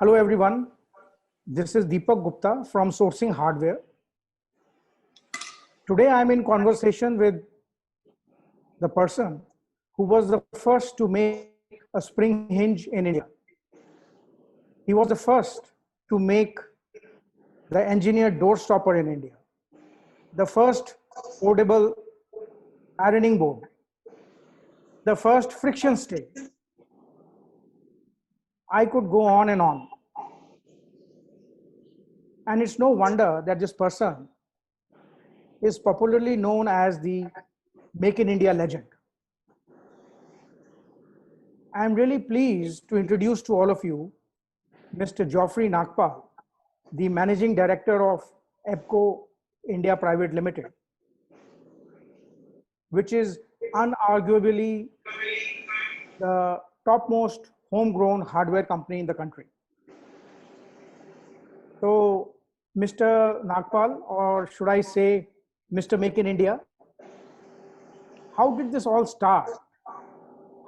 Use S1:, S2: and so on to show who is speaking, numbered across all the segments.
S1: Hello everyone, this is Deepak Gupta from Sourcing Hardware. Today I am in conversation with the person who was the first to make a spring hinge in India. He was the first to make the engineered door stopper in India, the first foldable ironing board, the first friction stay. I could go on and on. And it's no wonder that this person is popularly known as the Make in India legend. I'm really pleased to introduce to all of you Mr. Geoffrey Nagpal, the Managing Director of EBCO India Private Limited, which is unarguably the topmost homegrown hardware company in the country. So, Mr. Nagpal, or should I say Mr. Make in India, how did this all start?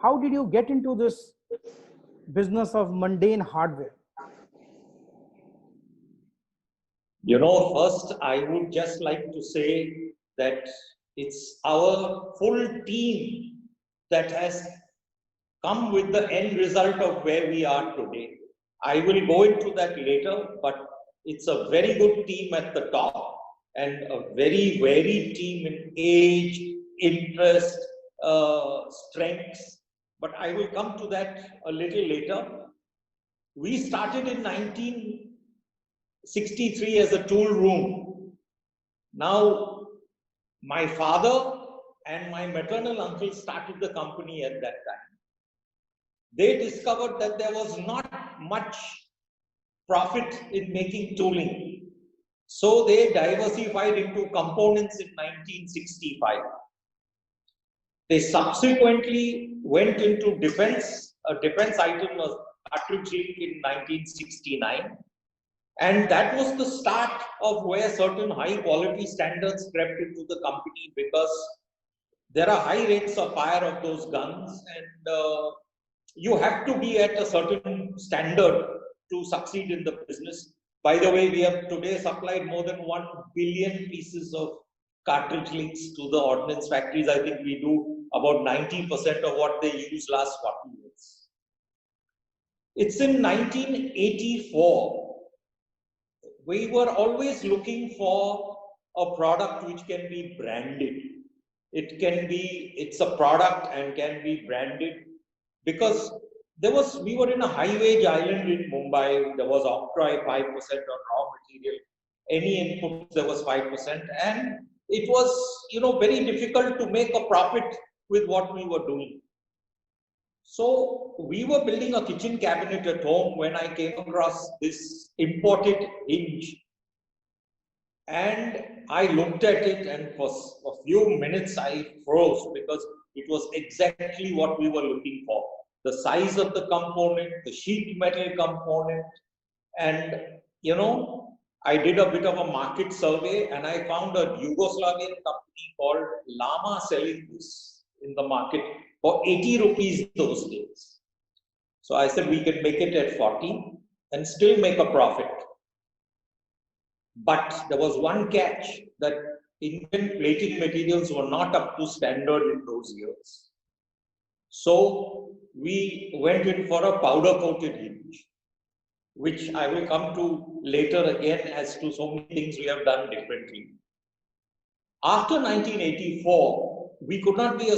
S1: How did you get into this business of mundane hardware?
S2: First, I would just like to say that it's our full team that has come with the end result of where we are today. I will go into that later, but it's a very good team at the top and a very varied team in age, interest, strengths. But I will come to that a little later. We started in 1963 as a tool room. Now, my father and my maternal uncle started the company at that time. They discovered that there was not much profit in making tooling. So they diversified into components in 1965. They subsequently went into defense. A defense item was cartridge link in 1969. And that was the start of where certain high quality standards crept into the company, because there are high rates of fire of those guns, and you have to be at a certain standard to succeed in the business. By the way, we have today supplied more than 1 billion pieces of cartridge links to the ordnance factories. I think we do about 90% of what they used last 40 years. It's in 1984. We were always looking for a product which can be branded. It's a product and can be branded, because we were in a high wage island in Mumbai. There was octroi 5% on raw material. Any input, there was 5%. And it was, very difficult to make a profit with what we were doing. So we were building a kitchen cabinet at home when I came across this imported hinge. And I looked at it, and for a few minutes I froze, because it was exactly what we were looking for. The size of the component, the sheet metal component. And, I did a bit of a market survey, and I found a Yugoslavian company called Lama selling this in the market for 80 rupees those days. So I said we can make it at 40 and still make a profit. But there was one catch, that Indian plating materials were not up to standard in those years. So we went in for a powder coated hinge, which I will come to later again as to so many things we have done differently. After 1984, we could not be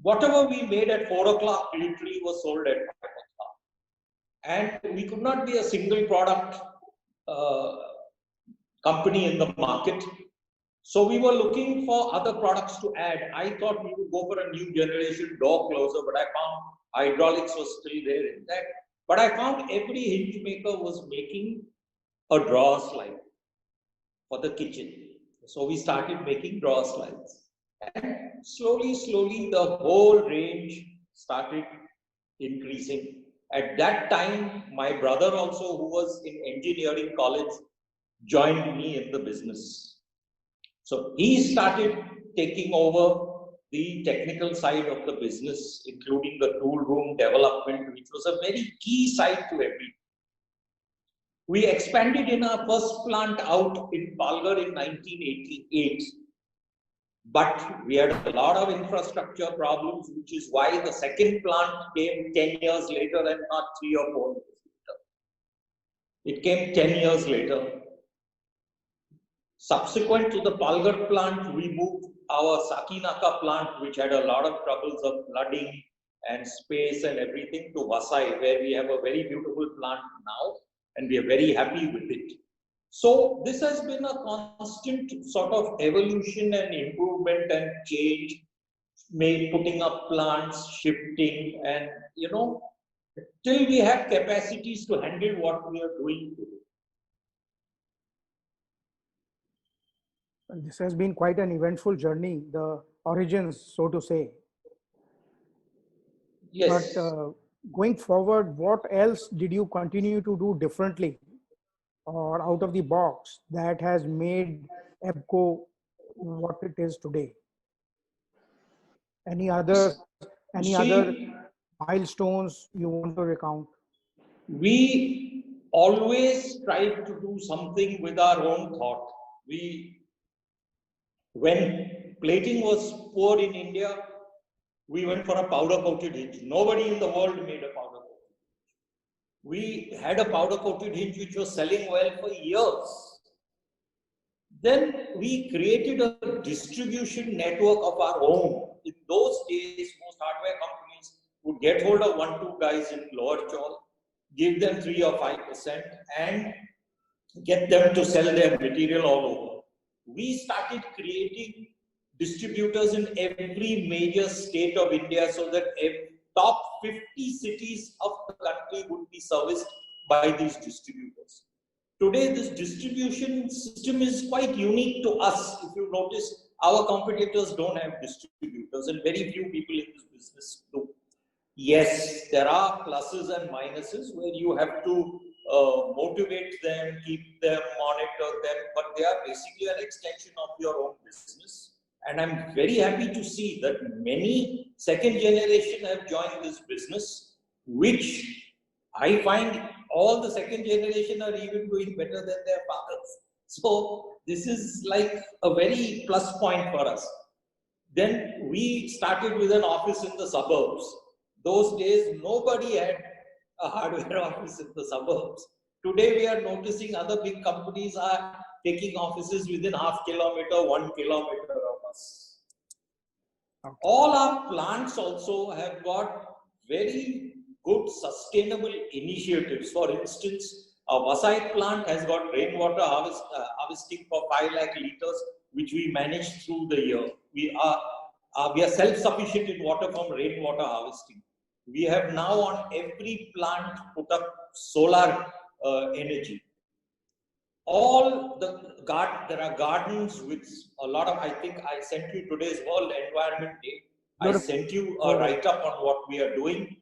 S2: whatever we made at 4 o'clock literally was sold at 5 o'clock. And we could not be a single product company in the market. So we were looking for other products to add. I thought we would go for a new generation door closer, but I found hydraulics was still there in that. But I found every hinge maker was making a drawer slide for the kitchen. So we started making drawer slides. And slowly, the whole range started increasing. At that time, my brother also, who was in engineering college, joined me in the business. So he started taking over the technical side of the business, including the tool room development, which was a very key side to everything. We expanded in our first plant out in Palghar in 1988. But we had a lot of infrastructure problems, which is why the second plant came 10 years later and not 3 or 4 years later. It came 10 years later. Subsequent to the Palghar plant, we moved our Sakinaka plant, which had a lot of troubles of flooding and space and everything, to Vasai, where we have a very beautiful plant now, and we are very happy with it. So this has been a constant sort of evolution and improvement and change, putting up plants, shifting, and till we have capacities to handle what we are doing today.
S1: This has been quite an eventful journey, the origins, so to say.
S2: Yes.
S1: But going forward, what else did you continue to do differently or out of the box that has made EBCO what it is today? Any other milestones you want to recount?
S2: We always tried to do something with our own thought. When plating was poor in India, we went for a powder coated hinge. Nobody in the world made a powder coated hinge. We had a powder coated hinge which was selling well for years. Then we created a distribution network of our own. In those days, most hardware companies would get hold of 1-2 guys in Lower Chawl, give them 3 or 5%, and get them to sell their material all over. We started creating distributors in every major state of India so that top 50 cities of the country would be serviced by these distributors. Today, this distribution system is quite unique to us. If you notice, our competitors don't have distributors, and very few people in this business do. Yes, there are pluses and minuses where you have to motivate them, keep them, monitor them, but they are basically an extension of your own business. And I'm very happy to see that many second generation have joined this business, which I find all the second generation are even doing better than their fathers. So this is like a very plus point for us. Then we started with an office in the suburbs. Those days, nobody had a hardware office in the suburbs. Today, we are noticing other big companies are taking offices within half kilometer, 1 kilometer of us. Okay. All our plants also have got very good sustainable initiatives. For instance, our Vasai plant has got rainwater harvesting for 5 lakh liters, which we manage through the year. We are self-sufficient in water from rainwater harvesting. We have now on every plant put up solar energy. There are gardens with a lot of, I think I sent you today's World Environment Day. I sent you a write-up on what we are doing.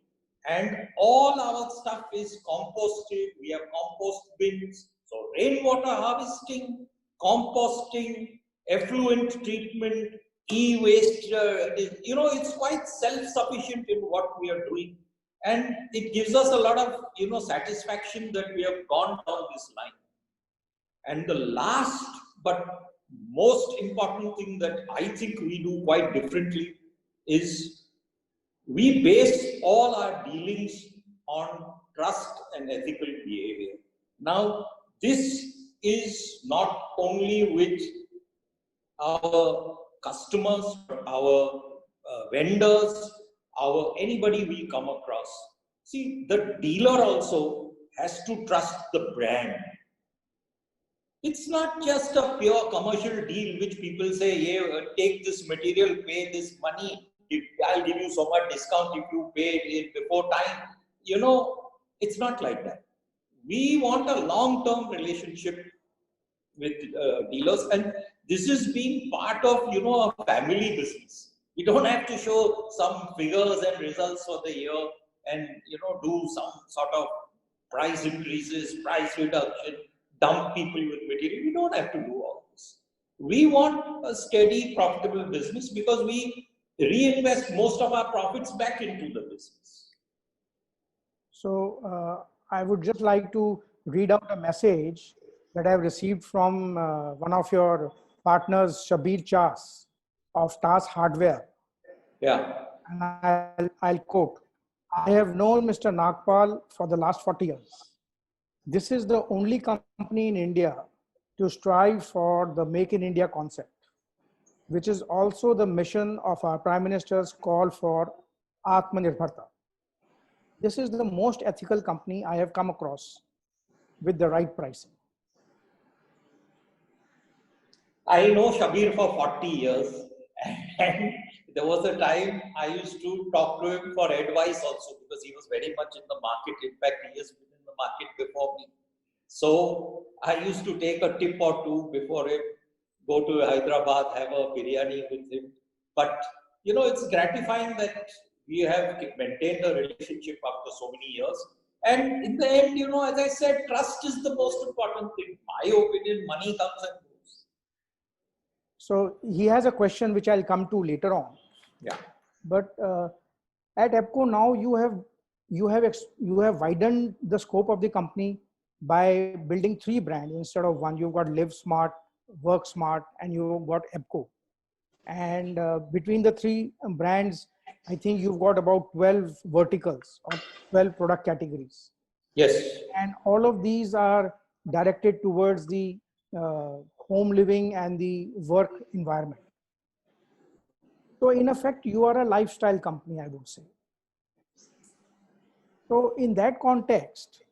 S2: And all our stuff is composted. We have compost bins. So rainwater harvesting, composting, effluent treatment, e-waste, it's quite self-sufficient in what we are doing. And it gives us a lot of, satisfaction that we have gone down this line. And the last but most important thing that I think we do quite differently is we base all our dealings on trust and ethical behavior. Now, this is not only with our customers, our vendors, anybody we come across. See, the dealer also has to trust the brand. It's not just a pure commercial deal which people say, yeah, take this material, pay this money, I'll give you so much discount if you pay it before time. It's not like that. We want a long-term relationship with dealers, and this is being part of, a family business. We don't have to show some figures and results for the year and, do some sort of price increases, price reduction, dump people with material. We don't have to do all this. We want a steady, profitable business because we reinvest most of our profits back into the business.
S1: So I would just like to read out a message that I've received from one of your partners, Shabir Chas of Tas Hardware.
S2: Yeah.
S1: And I'll quote, I have known Mr. Nagpal for the last 40 years. This is the only company in India to strive for the Make in India concept, which is also the mission of our Prime Minister's call for Atmanirbharta. This is the most ethical company I have come across with the right pricing.
S2: I know Shabir for 40 years, and there was a time I used to talk to him for advice also because he was very much in the market. In fact, he has been in the market before me. So I used to take a tip or two before him, go to Hyderabad, have a biryani with him. But you know, it's gratifying that we have maintained a relationship after so many years. And in the end, you know, as I said, trust is the most important thing. My opinion, money comes and goes.
S1: So he has a question which I'll come to later on.
S2: Yeah.
S1: But at EPCO now you have widened the scope of the company by building 3 brands instead of one. You've got Live Smart, Work Smart, and you've got EPCO. And between the 3 brands, I think you've got about 12 verticals or 12 product categories.
S2: Yes.
S1: And all of these are directed towards the home living and the work environment. So in effect, you are a lifestyle company, I would say. So in that context,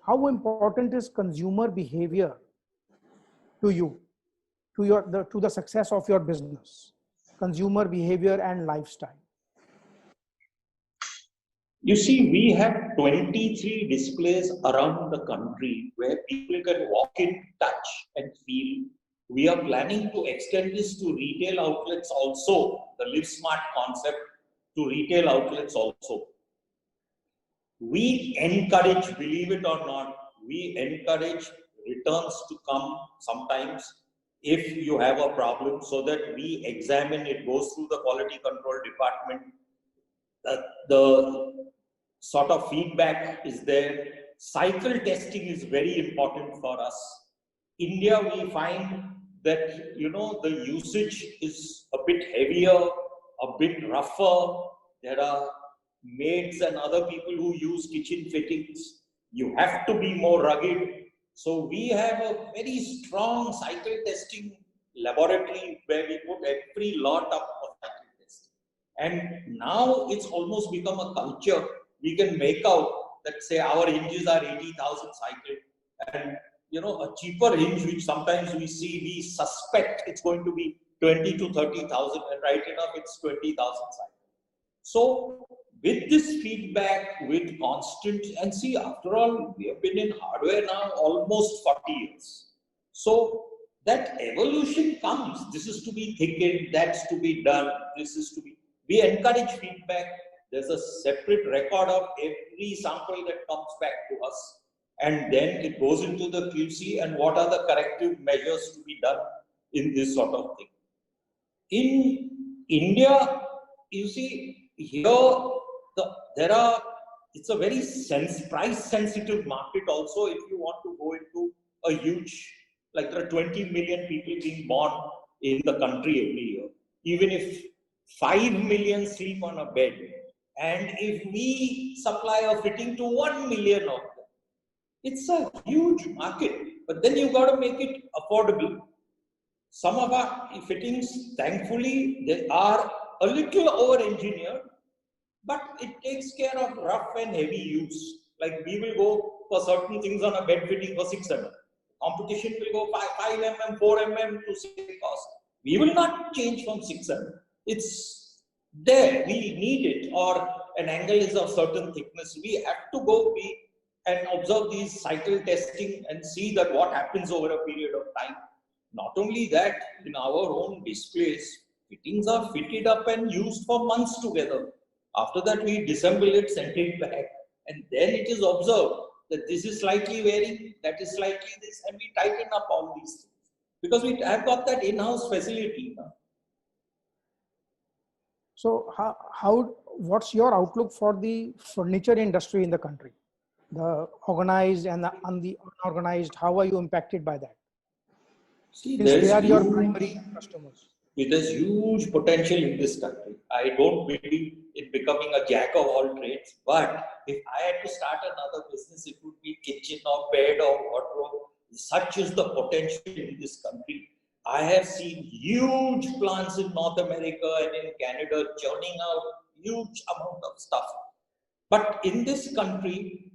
S1: how important is consumer behavior to you, to the success of your business? Consumer behavior and lifestyle.
S2: You see, we have 23 displays around the country where people can walk in, touch, and feel. We are planning to extend this to retail outlets also, the Live Smart concept to retail outlets also. We encourage, believe it or not, we encourage returns to come sometimes if you have a problem so that we examine it, goes through the quality control department. The sort of feedback is there. Cycle testing is very important for us. India, we find that, you know, the usage is a bit heavier, a bit rougher. There are maids and other people who use kitchen fittings. You have to be more rugged. So we have a very strong cycle testing laboratory where we put every lot up for cycle testing. And now it's almost become a culture. We can make out that, say, our hinges are 80,000 cycle, and you know, a cheaper hinge, which sometimes we see, we suspect it's going to be 20 to 30,000, and right enough, it's 20,000 cycle. So with this feedback, with constant, and see, after all, we have been in hardware now almost 40 years. So that evolution comes. This is to be thickened, that's to be done, this is to be. We encourage feedback. There's a separate record of every sample that comes back to us. And then it goes into the QC and what are the corrective measures to be done in this sort of thing. In India, you see, here, it's a very price sensitive market also if you want to go into a huge, like there are 20 million people being born in the country every year. Even if 5 million sleep on a bed, and if we supply a fitting to 1 million of them, it's a huge market. But then you've got to make it affordable. Some of our fittings, thankfully, they are a little over-engineered, but it takes care of rough and heavy use. Like we will go for certain things on a bed fitting for 6 mm. Competition will go 5 mm, 4 mm to save cost. We will not change from 6 mm. It's there, we need it, or an angle is of certain thickness. We have to go and observe these cycle testing and see that what happens over a period of time. Not only that, in our own displays, fittings are fitted up and used for months together. After that, we disassemble it, send it back, and then it is observed that this is slightly wearing, that is slightly this, and we tighten up all these things. Because we have got that in-house facility now.
S1: So what's your outlook for the furniture industry in the country? the organized and the unorganized? How are you impacted by that?
S2: See,
S1: Since they are your primary customers.
S2: there's huge potential in this country. I don't believe in becoming a jack of all trades, but if I had to start another business, it would be kitchen or bed or wardrobe. Such is the potential in this country. I have seen huge plants in North America and in Canada churning out huge amount of stuff. But in this country,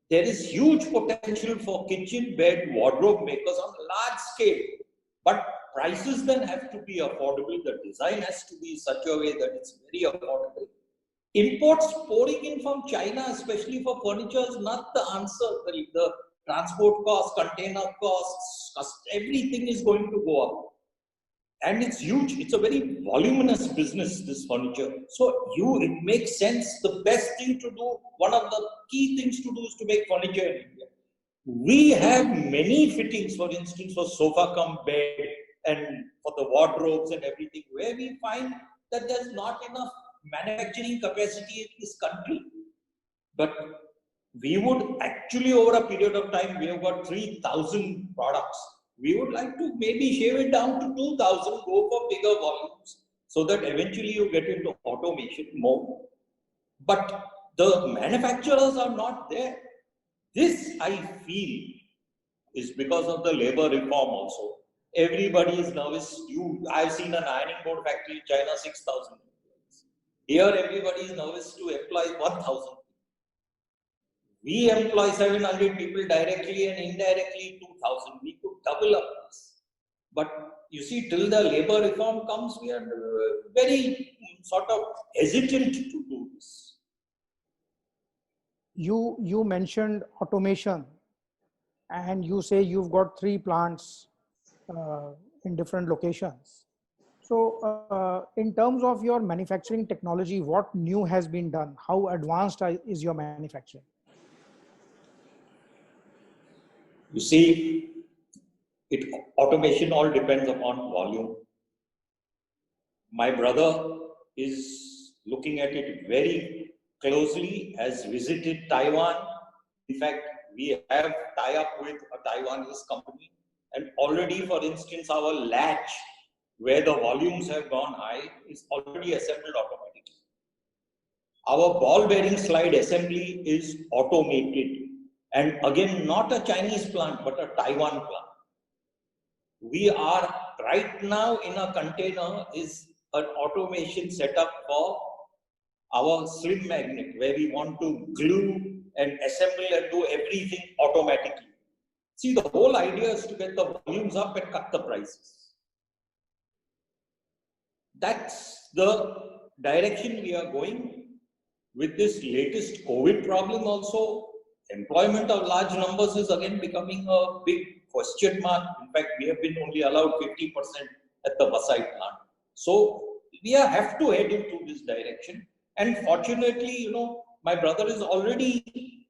S2: there is huge potential for kitchen, bed, wardrobe makers on a large scale. But prices then have to be affordable. The design has to be such a way that it's very affordable. Imports pouring in from China, especially for furniture, is not the answer. The transport costs, container costs, everything is going to go up. And it's huge. It's a very voluminous business, this furniture. So it makes sense. The best thing to do, one of the key things to do is to make furniture in India. We have many fittings, for instance, for sofa cum bed and for the wardrobes and everything, where we find that there's not enough manufacturing capacity in this country. But we would actually, over a period of time, we have got 3,000 products. We would like to maybe shave it down to 2,000, go for bigger volumes, so that eventually you get into automation more. But the manufacturers are not there. This, I feel, is because of the labor reform also. Everybody is nervous. I've seen an ironing board factory in China, 6,000 employees. Here, everybody is nervous to employ 1,000. We employ 700 people directly and indirectly 2,000. We could double up this. But you see, till the labor reform comes, we are very sort of hesitant to do this.
S1: You mentioned automation, and you say you've got 3 plants in different locations. So in terms of your manufacturing technology, what new has been done? How advanced is your manufacturing?
S2: You see, automation all depends upon volume. My brother is looking at it very closely, has visited Taiwan. In fact, we have tie-up with a Taiwanese company, and already, for instance, our latch, where the volumes have gone high, is already assembled automatically. Our ball bearing slide assembly is automated. And again, not a Chinese plant, but a Taiwan plant. We are right now in a container is an automation setup for our slim magnet, where we want to glue and assemble and do everything automatically. See, the whole idea is to get the volumes up and cut the prices. That's the direction we are going. With this latest COVID problem also, employment of large numbers is again becoming a big question mark. In fact, we have been only allowed 50% at the Vasai plant. So we have to head into this direction. And fortunately, my brother is already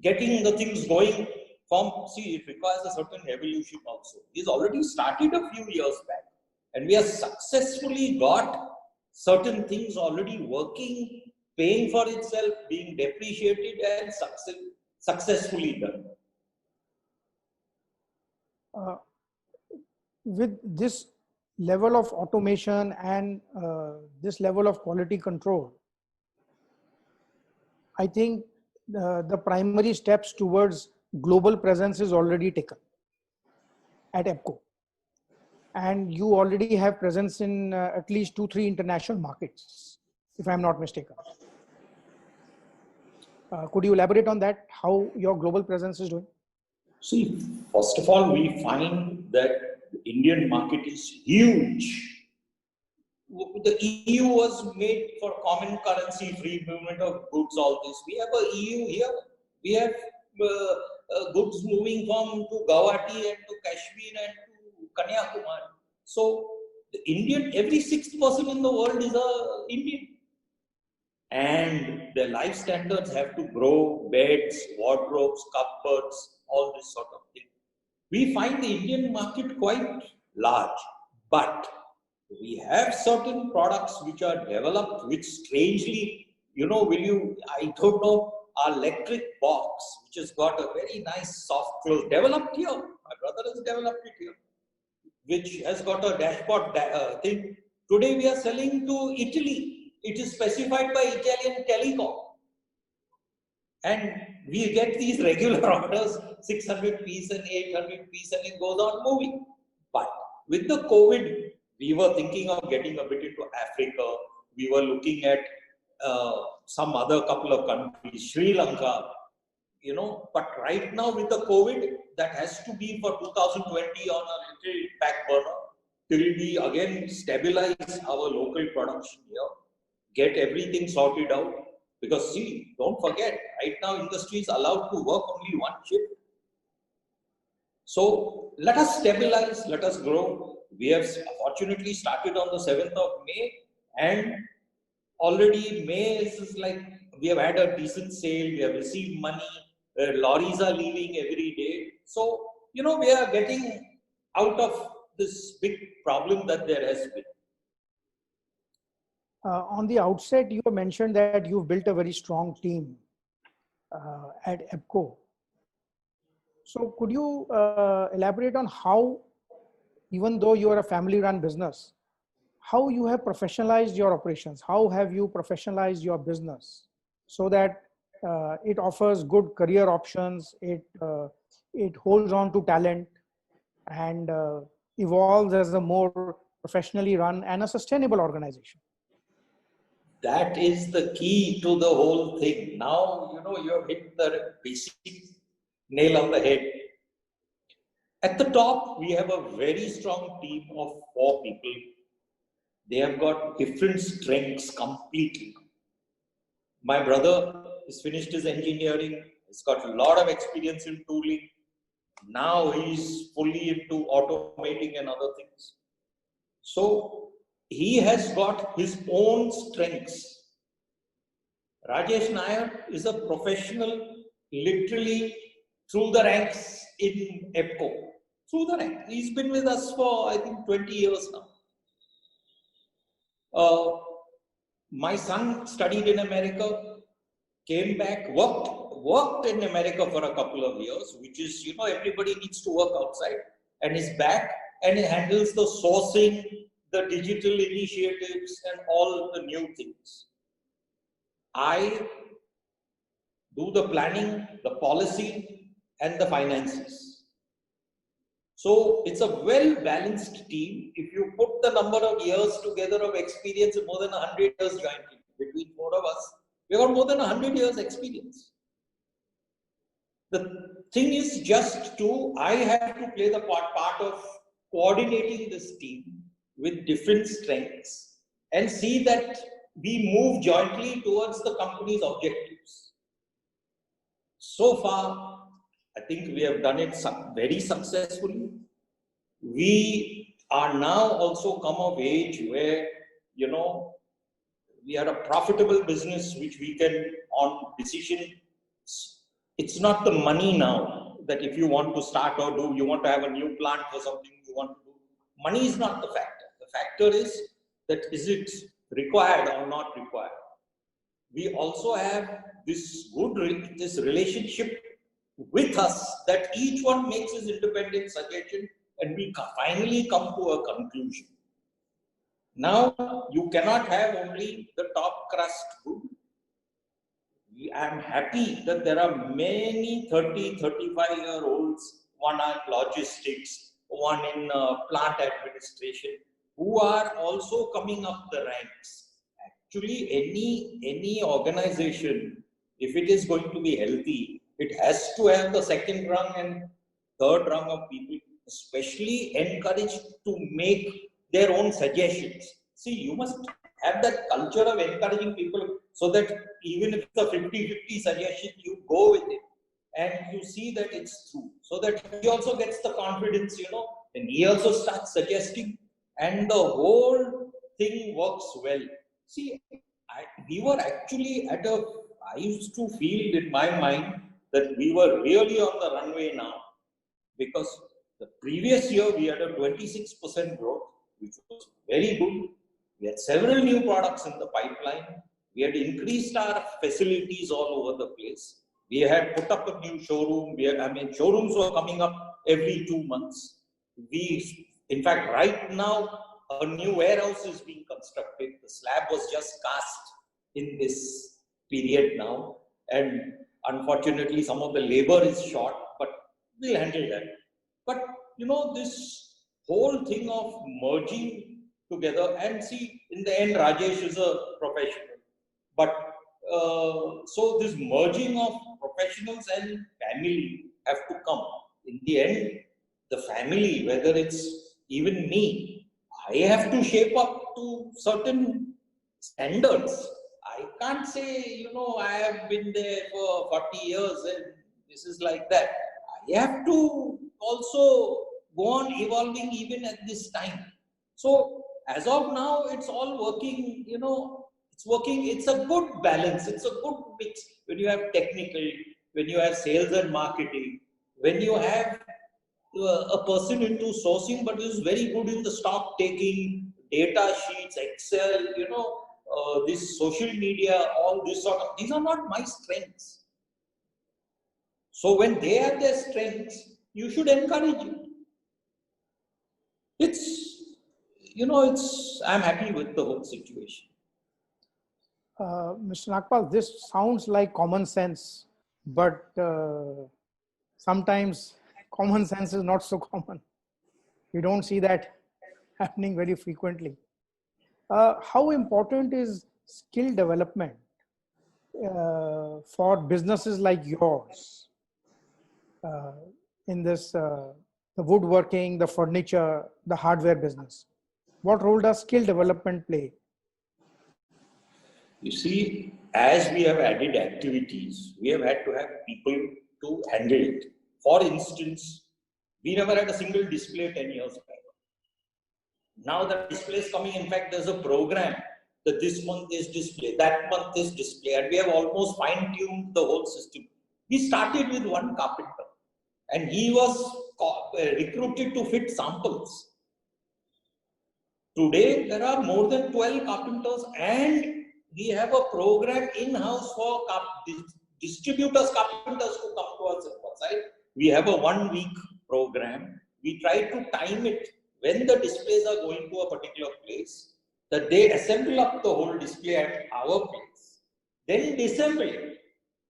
S2: getting the things going from, see, it requires a certain evolution also. He's already started a few years back. And we have successfully got certain things already working, paying for itself, being depreciated and successfully done.
S1: With this level of automation and this level of quality control, I think the primary steps towards global presence is already taken at EPCO. And you already have presence in at least 2-3 international markets, if I'm not mistaken. Could you elaborate on that, how your global presence is doing?
S2: See, first of all, we find that the Indian market is huge. The EU was made for common currency, free movement of goods, all this. We have a EU here. We have goods moving from to Guwahati and to Kashmir and to Kanyakumari. So, the Indian, every 6th person in the world is a Indian. And their life standards have to grow, beds, wardrobes, cupboards, all this sort of thing. We find the Indian market quite large, but we have certain products which are developed, which strangely, I don't know, our electric box, which has got a very nice soft close, developed here. My brother has developed it here, which has got a dashboard thing. Today we are selling to Italy. It is specified by Italian Telecom. And we get these regular orders, 600 piece and 800 piece, and it goes on moving. But with the COVID, we were thinking of getting a bit into Africa. We were looking at some other couple of countries, Sri Lanka, you know. But right now with the COVID, that has to be for 2020 on a little back burner till we again stabilize our local production here, get everything sorted out. Because see, don't forget, right now industry is allowed to work only one shift. So let us stabilize, let us grow. We have fortunately started on the 7th of May, and already May is like we have had a decent sale, we have received money, lorries are leaving every day. So, you know, we are getting out of this big problem that there has been.
S1: On the outset, you mentioned that you've built a very strong team at EPCO. So could you elaborate on how, even though you are a family-run business, how you have professionalized your operations? How have you professionalized your business so that it offers good career options, it holds on to talent, and evolves as a more professionally run and a sustainable organization?
S2: That is the key to the whole thing. Now, you know, you have hit the basic nail on the head. At the top, we have a very strong team of 4 people. They have got different strengths completely. My brother has finished his engineering. He's got a lot of experience in tooling. Now he's fully into automating and other things. So he has got his own strengths. Rajesh Nair is a professional, literally through the ranks in EPCO. Through the ranks. He's been with us for, I think, 20 years now. My son studied in America, came back, worked in America for a couple of years, which is, you know, everybody needs to work outside, and is back and he handles the sourcing, the digital initiatives, and all the new things. I do the planning, the policy, and the finances. So it's a well-balanced team. If you put the number of years together of experience, more than 100 years jointly between 4 of us, we have more than 100 years experience. The thing is just I have to play the part of coordinating this team with different strengths and see that we move jointly towards the company's objectives. So far, I think we have done it very successfully. We are now also come of age where, you know, we are a profitable business which we can, on decision, it's not the money now that if you want to start or do, you want to have a new plant or something you want to do. Money is not the factor. The factor is that is it required or not required. We also have this relationship with us that each one makes his independent suggestion and we finally come to a conclusion. Now, you cannot have only the top crust good. I am happy that there are many 30, 35-year-olds, one in logistics, one in plant administration, who are also coming up the ranks. Actually, any organization, if it is going to be healthy, it has to have the second rung and third rung of people, especially encouraged to make their own suggestions. See, you must have that culture of encouraging people so that even if it's a 50-50 suggestion, you go with it and you see that it's true. So that he also gets the confidence, you know, and he also starts suggesting and the whole thing works well. See, we were actually I used to feel in my mind that we were really on the runway now, because the previous year we had a 26% growth, which was very good. We had several new products in the pipeline. We had increased our facilities all over the place. We had put up a new showroom. Showrooms were coming up every 2 months. In fact, right now, a new warehouse is being constructed. The slab was just cast in this period now. And unfortunately, some of the labor is short, but we'll handle that. But, this whole thing of merging together, and see, in the end, Rajesh is a professional. But so this merging of professionals and family have to come. In the end, the family, whether it's even me, I have to shape up to certain standards. I can't say, I have been there for 40 years and this is like that. I have to also go on evolving even at this time. So as of now, it's all working, it's working. It's a good balance. It's a good mix when you have technical, when you have sales and marketing, when you have a person into sourcing, but is very good in the stock taking, data sheets, Excel, this social media, all this these are not my strengths. So when they have their strengths, you should encourage it. I'm happy with the whole situation.
S1: Mr. Nagpal, this sounds like common sense, but sometimes common sense is not so common. We don't see that happening very frequently. How important is skill development for businesses like yours in this, the woodworking, the furniture, the hardware business? What role does skill development play?
S2: You see, as we have added activities, we have had to have people to handle it. For instance, we never had a single display 10 years back. Now the display is coming. In fact, there's a program that this month is display, that month is display, and we have almost fine-tuned the whole system. We started with one carpenter, and he was recruited to fit samples. Today, there are more than 12 carpenters, and we have a program in-house for distributors, carpenters who come to us outside. We have a 1-week program. We try to time it when the displays are going to a particular place, that they assemble up the whole display at our place. Then disassemble it,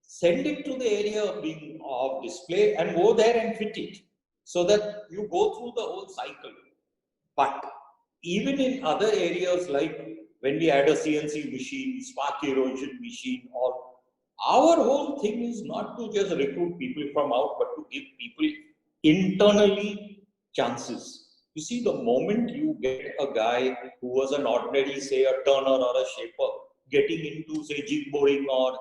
S2: send it to the area of display and go there and fit it, so that you go through the whole cycle. But even in other areas, like when we add a CNC machine, spark erosion machine, our whole thing is not to just recruit people from out, but to give people internally chances. You see, the moment you get a guy who was an ordinary, say, a turner or a shaper, getting into, say, jig boring or,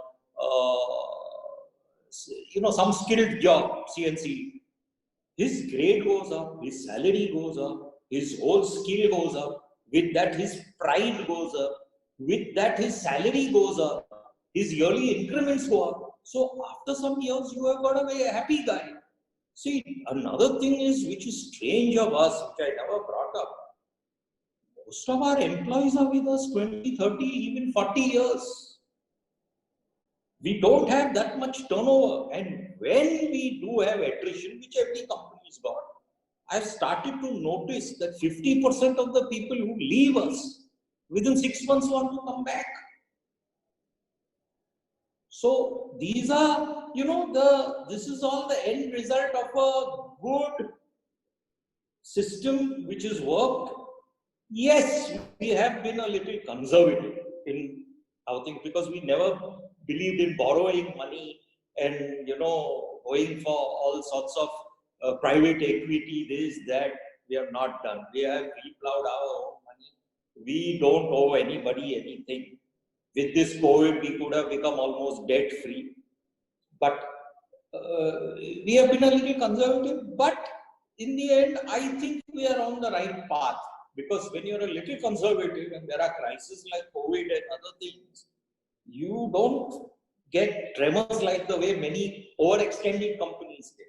S2: some skilled job, CNC, his grade goes up, his salary goes up, his whole skill goes up. With that, his pride goes up. With that, his salary goes up. His yearly increments go up. So after some years, you have got a very happy guy. See, another thing is, which is strange of us, which I never brought up. Most of our employees are with us 20, 30, even 40 years. We don't have that much turnover. And when we do have attrition, which every company's got, I've started to notice that 50% of the people who leave us within 6 months want to come back. So these are, this is all the end result of a good system which has worked. Yes, we have been a little conservative in our thing, because we never believed in borrowing money and, going for all sorts of private equity, this, that. We have not done. We have replowed our own money. We don't owe anybody anything. With this COVID, we could have become almost debt free. But we have been a little conservative. But in the end, I think we are on the right path. Because when you're a little conservative and there are crises like COVID and other things, you don't get tremors like the way many overextended companies get.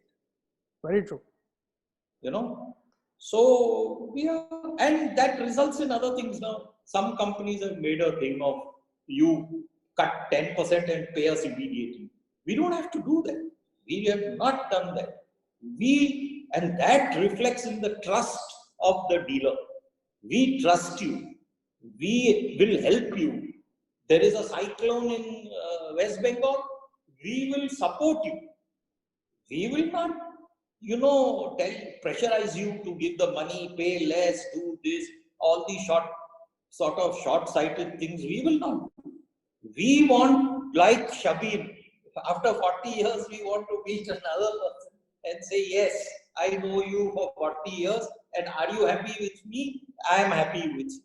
S1: Very true.
S2: So and that results in other things now. Some companies have made a thing of you cut 10% and pay us immediately. We don't have to do that. We have not done that. And that reflects in the trust of the dealer. We trust you. We will help you. There is a cyclone in West Bengal. We will support you. We will not, pressurize you to give the money, pay less, do this, all these short-sighted things. We will not. We want, like Shabir, after 40 years, we want to meet another person and say, yes, I know you for 40 years, and are you happy with me? I am happy with you.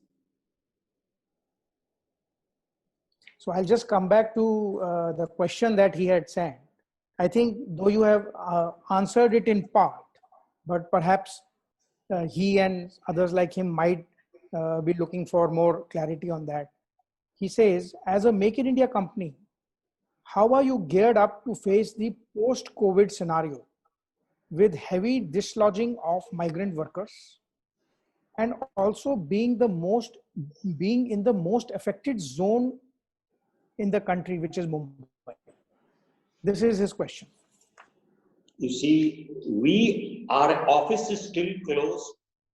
S1: So I'll just come back to the question that he had sent. I think though you have answered it in part, but perhaps he and others like him might be looking for more clarity on that. He says, as a Make in India company, how are you geared up to face the post-COVID scenario with heavy dislodging of migrant workers and also being in the most affected zone in the country, which is Mumbai? This is his question.
S2: You see, our office is still closed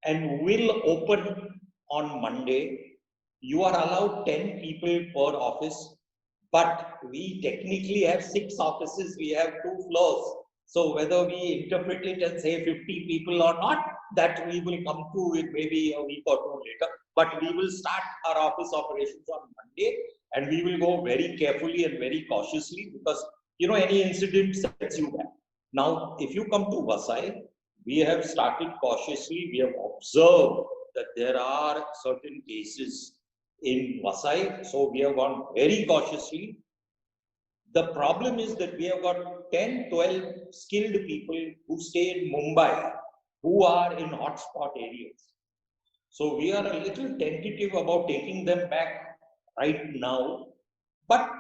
S2: and will open on Monday. You are allowed 10 people per office, but we technically have 6 offices. We have 2 floors. So whether we interpret it and say 50 people or not, that we will come to it maybe a week or 2 later. But we will start our office operations on Monday, and we will go very carefully and very cautiously because any incident sets you back. Now, if you come to Vasai, we have started cautiously. We have observed that there are certain cases in Vasai, so we have gone very cautiously. The problem is that we have got 10, 12 skilled people who stay in Mumbai, who are in hotspot areas. So we are a little tentative about taking them back right now. But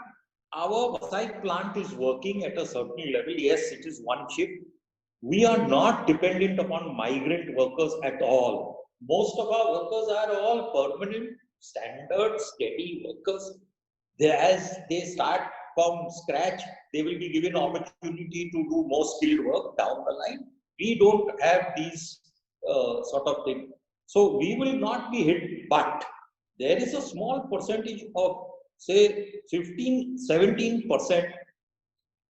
S2: our Vasai plant is working at a certain level. Yes, it is one shift. We are not dependent upon migrant workers at all. Most of our workers are all permanent, standard, steady workers. As they start from scratch, they will be given opportunity to do more skilled work down the line. We don't have these sort of things. So we will not be hit, but there is a small percentage of say 15, 17%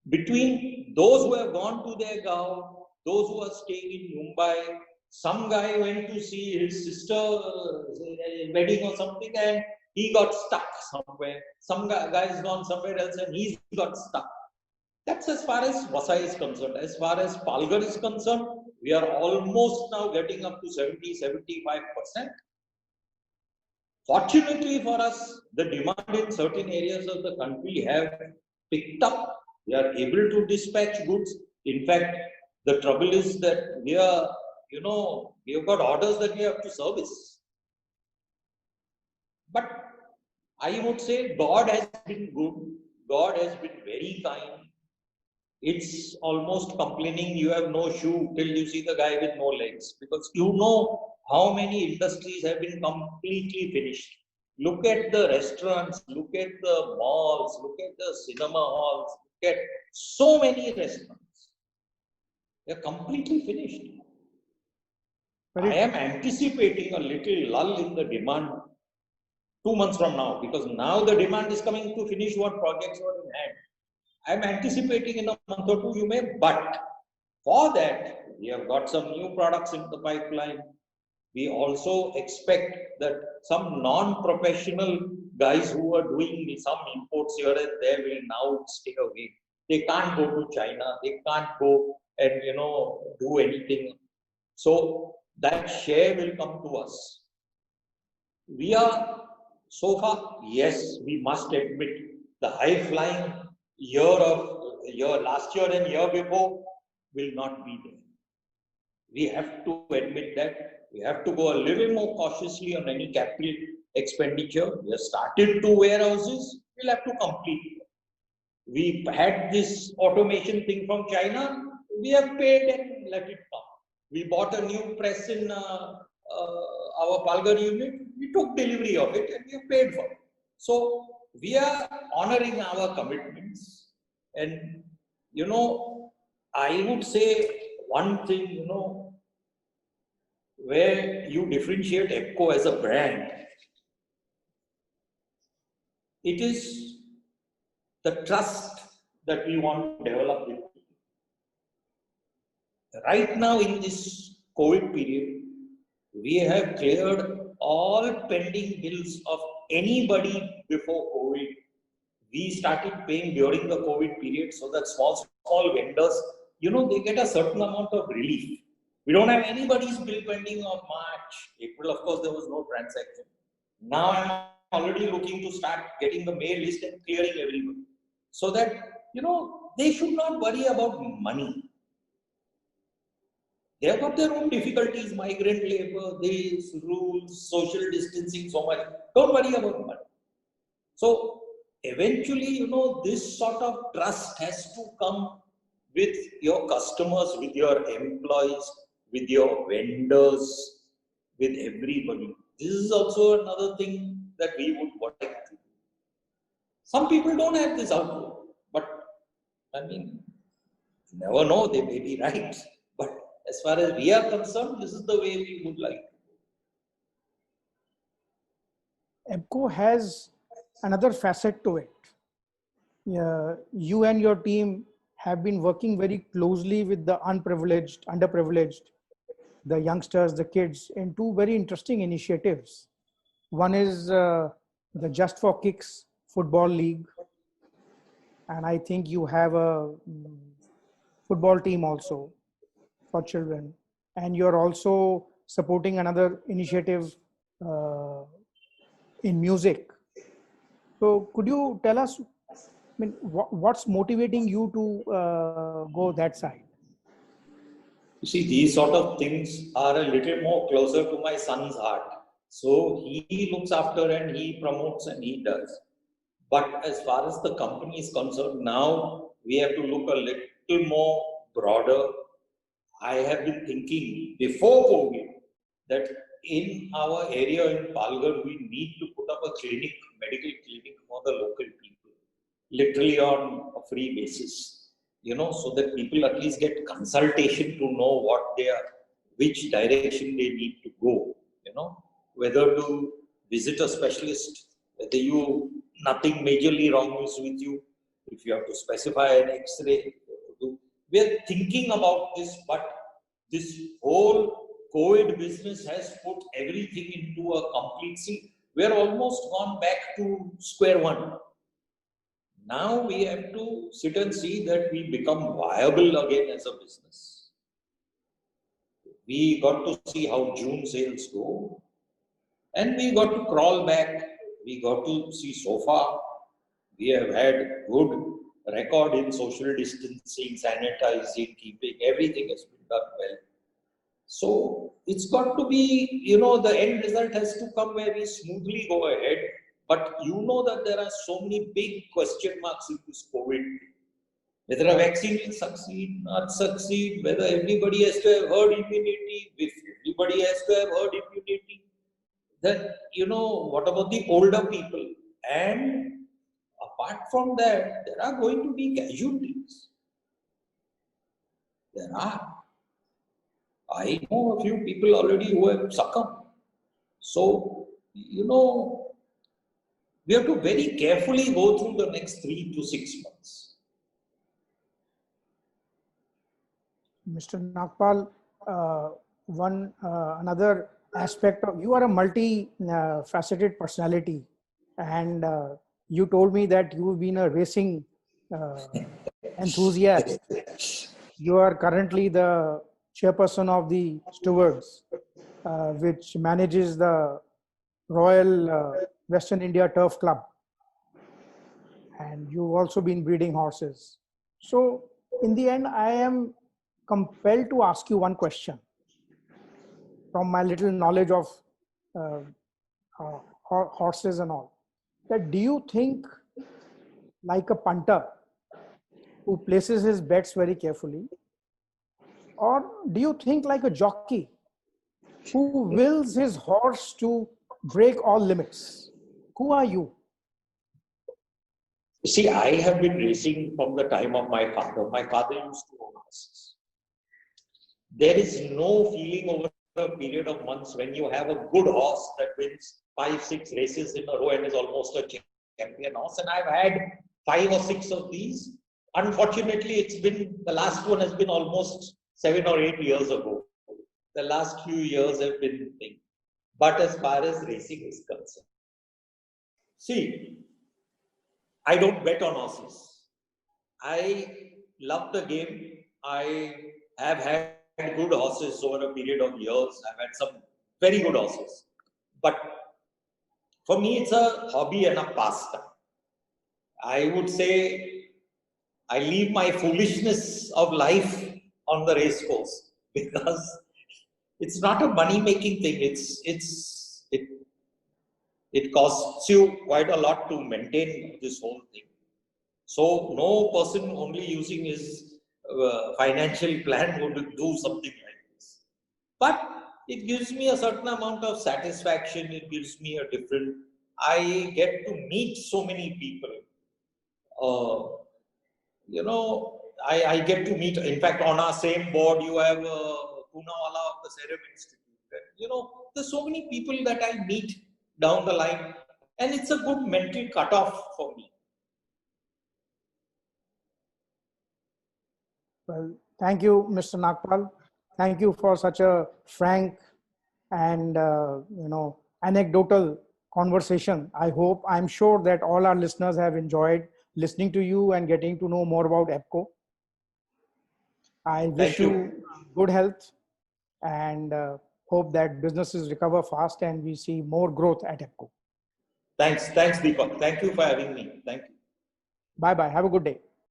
S2: between those who have gone to their gaon, those who are staying in Mumbai. Some guy went to see his sister wedding or something and he got stuck somewhere. Some guy has gone somewhere else and he's got stuck. That's as far as Vasai is concerned. As far as Palghar is concerned, we are almost now getting up to 70-75%. Fortunately for us, the demand in certain areas of the country have picked up. We are able to dispatch goods. In fact, the trouble is that we have got orders that we have to service. But I would say God has been good. God has been very kind. It's almost complaining you have no shoe till you see the guy with no legs, because how many industries have been completely finished. Look at the restaurants, look at the malls, look at the cinema halls, look at so many restaurants. They're completely finished. I am anticipating a little lull in the demand 2 months from now, because now the demand is coming to finish what projects were in hand. I am anticipating in a month or 2 you may, but for that we have got some new products in the pipeline. We also expect that some non-professional guys who are doing some imports here and there will now stay away. They can't go to China. They can't go and do anything. So that share will come to us. We are so far, yes, we must admit the high-flying last year and year before will not be there. We have to admit that. We have to go a little more cautiously on any capital expenditure. We have started 2 warehouses. We'll have to complete it. We had this automation thing from China. We have paid and let it come. We bought a new press in our Palghar unit. We took delivery of it and we have paid for it. So we are honoring our commitments. And, I would say one thing, where you differentiate EPCO as a brand, it is the trust that we want to develop with people. Right now in this COVID period, we have cleared all pending bills of anybody before COVID. We started paying during the COVID period so that small vendors, they get a certain amount of relief. We don't have anybody's bill pending of March. April, of course, there was no transaction. Now I'm already looking to start getting the mail list and clearing everyone. So that, they should not worry about money. They have got their own difficulties, migrant labor, these rules, social distancing, so much. Don't worry about money. So eventually, this sort of trust has to come with your customers, with your employees, with your vendors, with everybody. This is also another thing that we would want to do. Some people don't have this outlook, but I mean, you never know, they may be right. But as far as we are concerned, this is the way we would like.
S1: EPCO has another facet to it. You and your team have been working very closely with the unprivileged, underprivileged, the youngsters, the kids, in two very interesting initiatives. One is the Just for Kicks Football League. And I think you have a football team also for children. And you're also supporting another initiative in music. So could you tell us, what's motivating you to go that side?
S2: You see, these sort of things are a little more closer to my son's heart. So he looks after and he promotes and he does. But as far as the company is concerned, now we have to look a little more broader. I have been thinking before COVID that in our area in Palghar, we need to put up a clinic, medical clinic for the local people, literally on a free basis, so that people at least get consultation to know which direction they need to go, whether to visit a specialist, whether nothing majorly wrong is with you, if you have to specify an X-ray, we are thinking about this, but this whole COVID business has put everything into a complete sea. We're almost gone back to square one. Now we have to sit and see that we become viable again as a business. We got to see how June sales go. And we got to crawl back. We got to see so far. We have had good record in social distancing, sanitizing, keeping, everything has been done well. So it's got to be, the end result has to come where we smoothly go ahead. But that there are so many big question marks in this COVID. Whether a vaccine will succeed, not succeed, whether everybody has to have herd immunity, if everybody has to have herd immunity, then, what about the older people? And apart from that, there are going to be casualties. There are. I know a few people already who have succumbed. So, we have to very carefully go through the next 3 to 6 months.
S1: Mr. Nagpal, another aspect of you are a multi-faceted personality, and you told me that you've been a racing enthusiast. You are currently the chairperson of the stewards, which manages the Royal Western India Turf Club, and you've also been breeding horses. So in the end, I am compelled to ask you one question from my little knowledge of horses and all, that do you think, like a punter who places his bets very carefully, or do you think like a jockey who wills his horse to break all limits? Who are you?
S2: See, I have been racing from the time of my father. My father used to own horses. There is no feeling over a period of months when you have a good horse that wins 5, 6 races in a row and is almost a champion horse. And I've had 5 or 6 of these. Unfortunately, the last one has been almost 7 or 8 years ago. The last few years have been big. But as far as racing is concerned, see, I don't bet on horses. I love the game. I have had good horses over a period of years. I've had some very good horses. But for me, it's a hobby and a pastime. I would say I leave my foolishness of life on the race course because it's not a money-making thing. It costs you quite a lot to maintain this whole thing. So no person only using his financial plan would do something like this. But it gives me a certain amount of satisfaction. It gives me a different. I get to meet so many people. I get to meet. In fact, on our same board, you have Poonawalla of the Serum Institute. And, there's so many people that I meet down the line, and it's a good mental cutoff for me.
S1: Well, thank you, Mr. Nagpal. Thank you for such a frank and anecdotal conversation. I'm sure that all our listeners have enjoyed listening to you and getting to know more about EPCO. I wish you good health and hope that businesses recover fast and we see more growth at EPCO.
S2: Thanks, Deepak. Thank you for having me. Thank you.
S1: Bye-bye. Have a good day.